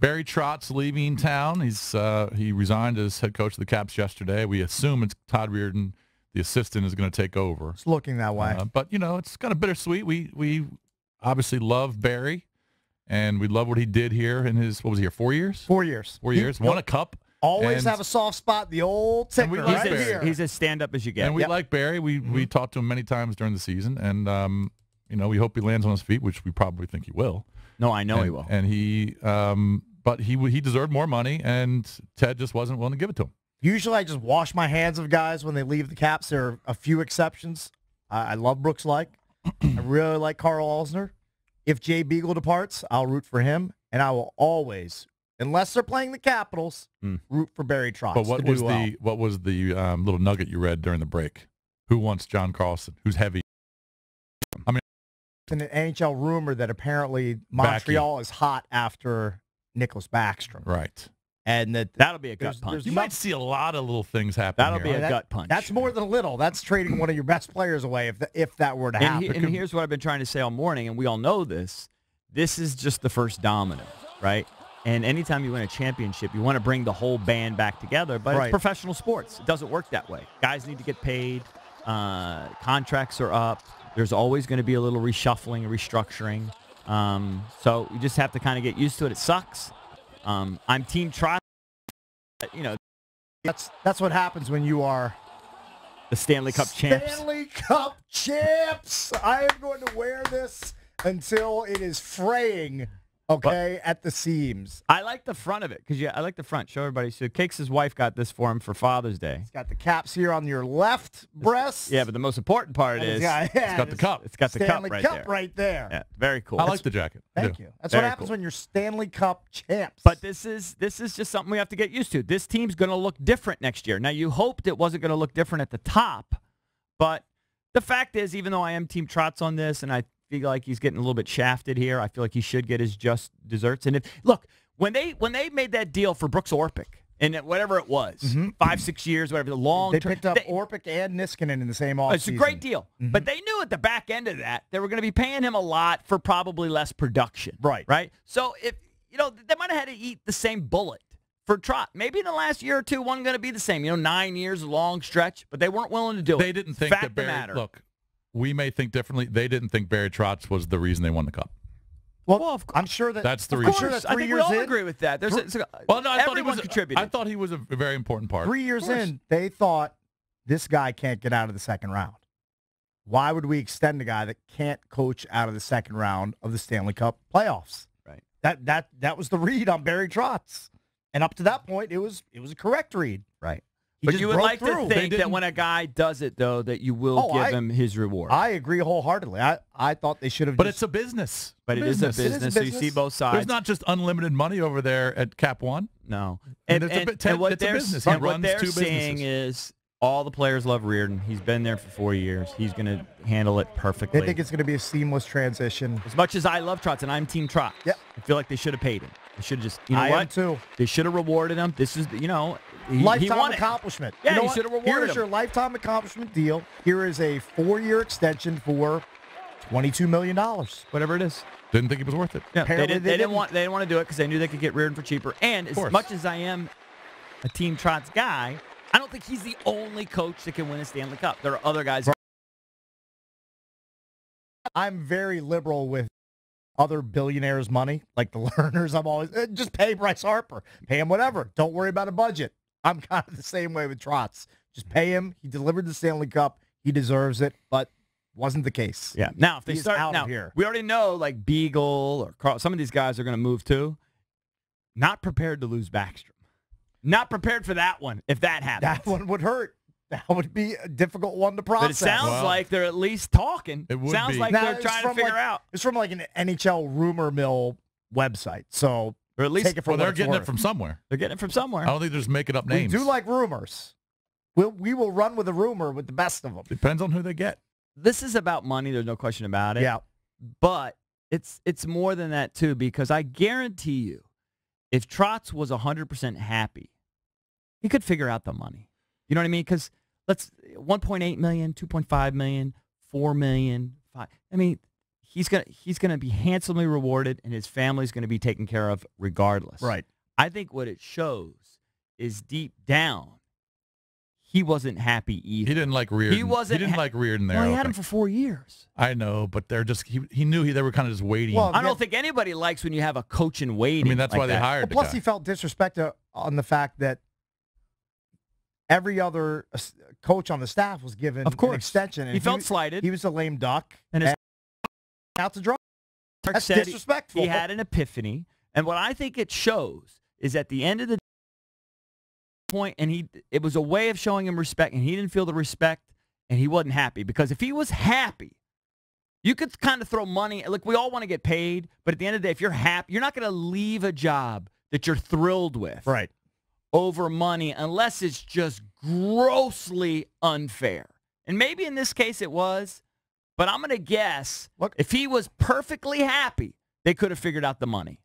Barry Trotz leaving town. He resigned as head coach of the Caps yesterday. We assume it's Todd Reardon, the assistant, is going to take over. It's looking that way. But, it's kind of bittersweet. We obviously love Barry, and we love what he did here in his, 4 years? 4 years. 4 years. Won a cup. Always have a soft spot, the old ticker right here. He's as stand-up as you get. And we like Barry. We talked to him many times during the season, and, we hope he lands on his feet, which we probably think he will. No, I know he will. And but he deserved more money, and Ted just wasn't willing to give it to him. Usually I just wash my hands of guys when they leave the Caps. There are a few exceptions. I love Brooks Laich. I really like Carl Alsner. If Jay Beagle departs, I'll root for him, and I will always, unless they're playing the Capitals, root for Barry Trotz. But what was the little nugget you read during the break? Who wants John Carlson? Who's heavy? I mean, an NHL rumor that apparently Montreal is hot after Nicholas Backstrom. Right. And that'll be a gut punch. You might see a lot of little things happen. That'll be a gut punch. That's more than a little. That's trading one of your best players away if that were to happen. And here's what I've been trying to say all morning, and we all know this. This is just the first domino, right? And anytime you win a championship, you want to bring the whole band back together, but it's professional sports. It doesn't work that way. Guys need to get paid. Contracts are up. There's always going to be a little reshuffling and restructuring. So you just have to kind of get used to it. It sucks. I'm Team Trotz. That's what happens when you are the Stanley Cup champs. Stanley Cup champs. I am going to wear this until it is fraying. Okay, at the seams. I like the front of it because I like the front. Show everybody. So Cakes' wife got this for him for Father's Day. It's got the caps here on your left breast. Yeah, but the most important part is it's got the cup. It's got the Stanley cup right there. Yeah, very cool. I like the jacket. Thank you. That's what happens when you're Stanley Cup champs. But this is just something we have to get used to. This team's going to look different next year. Now, you hoped it wasn't going to look different at the top, but the fact is, even though I am Team Trotz on this, and I feel like he's getting a little bit shafted here. I feel like he should get his just desserts. And look, when they made that deal for Brooks Orpik and whatever it was, 5-6 years, whatever, the long they picked up Orpik and Niskanen in the same offseason. It's a great deal, but they knew at the back end of that they were going to be paying him a lot for probably less production. Right. So if they might have had to eat the same bullet for Trotz. Maybe in the last year or two, wasn't going to be the same. 9 years, a long stretch, but they weren't willing to do it. They didn't think that Barry. Look. We may think differently. They didn't think Barry Trotz was the reason they won the cup. Well, I'm sure that's the reason. Sure that I think we all agree with that. Everyone contributed. I thought he was a very important part. 3 years in, they thought this guy can't get out of the second round. Why would we extend a guy that can't coach out of the second round of the Stanley Cup playoffs? Right. That was the read on Barry Trotz, and up to that point, it was a correct read. Right. But you would like to think that when a guy does it, though, that you will give him his reward. I agree wholeheartedly. I thought they should have. But it's a business. But it is a business, so you see both sides. There's not just unlimited money over there at Cap One. No. And it's a business. And what they're saying is all the players love Reardon. He's been there for 4 years. He's going to handle it perfectly. They think it's going to be a seamless transition. As much as I love Trotz, and I'm Team Trotz, I feel like they should have paid him. They should have just, I am too. They should have rewarded him. This is, lifetime accomplishment. Yeah, you should have rewarded him. Here's your lifetime accomplishment deal. Here is a 4-year extension for $22 million. Whatever it is. Didn't think it was worth it. Yeah, they didn't want to do it because they knew they could get Reardon for cheaper. And as much as I am a Team Trotz guy, I don't think he's the only coach that can win a Stanley Cup. There are other guys. I'm very liberal with other billionaires' money, like the Lerners. I'm always, just pay Bryce Harper. Pay him whatever. Don't worry about a budget. I'm kind of the same way with Trotz. Just pay him. He delivered the Stanley Cup. He deserves it, but wasn't the case. Yeah. Now, if they start out of here, we already know like Beagle or Carl, some of these guys are going to move too. Not prepared to lose Backstrom. Not prepared for that one, if that happens. That one would hurt. That would be a difficult one to process. But it sounds like they're at least talking. It would sounds be. like they're trying to figure out. It's from like an NHL rumor mill website. So, or at least take it from they're getting it from somewhere. They're getting it from somewhere. I don't think they're just making up names. We do like rumors. We will run with a rumor with the best of them. Depends on who they get. This is about money. There's no question about it. Yeah. But it's more than that, too, because I guarantee you, if Trotz was 100% happy, he could figure out the money. You know what I mean? Because let's $1.8 million, $2.5 million, $4 million. I mean, he's gonna be handsomely rewarded, and his family's gonna be taken care of regardless. Right. I think what it shows is deep down, he wasn't happy either. He didn't like Reardon. He wasn't. He didn't like Reardon there. Well, he had him for 4 years. I know, but they're just he knew they were kind of just waiting. Well, I don't think anybody likes when you have a coach in waiting. I mean, that's like why they that. hired the Plus, guy. he felt disrespected on the fact that every other coach on the staff was given Of course. an extension. And He felt slighted. He was a lame duck. And his out to dry. Mark That's said disrespectful. He had an epiphany, and what I think it shows is at the end of the point, and it was a way of showing him respect, and he didn't feel the respect, and he wasn't happy. Because if he was happy, you could kind of throw money. Look, we all want to get paid, but at the end of the day, if you're happy, you're not going to leave a job that you're thrilled with, right, over money, unless it's just grossly unfair. And maybe in this case it was, but I'm going to guess, look, if he was perfectly happy, they could have figured out the money.